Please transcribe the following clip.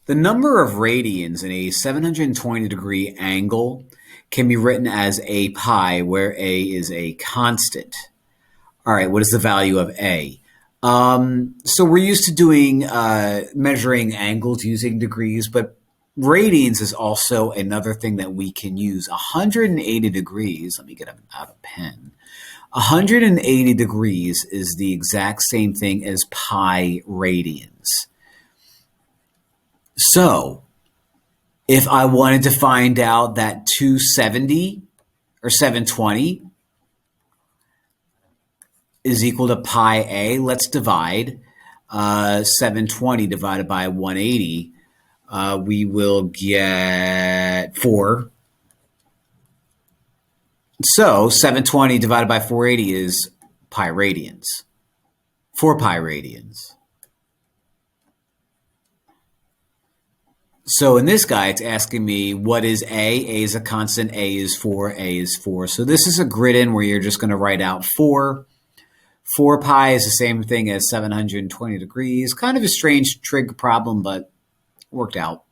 The number of radians in a 720-degree angle can be written as a pi, where a is a constant. All right, what is the value of a? So we're used to doing measuring angles using degrees, but radians is also another thing that we can use. 180 degrees, let me get out a pen. 180 degrees is the exact same thing as pi radians. So if I wanted to find out that 270 or 720 is equal to pi a, let's divide 720 divided by 180. We will get 4. So 720 divided by 480 is pi radians. 4 pi radians. So in this guy, it's asking me what is A? A is a constant, A is 4, A is 4. So this is a grid in where you're just going to write out 4. 4 pi is the same thing as 720 degrees. Kind of a strange trig problem, but worked out.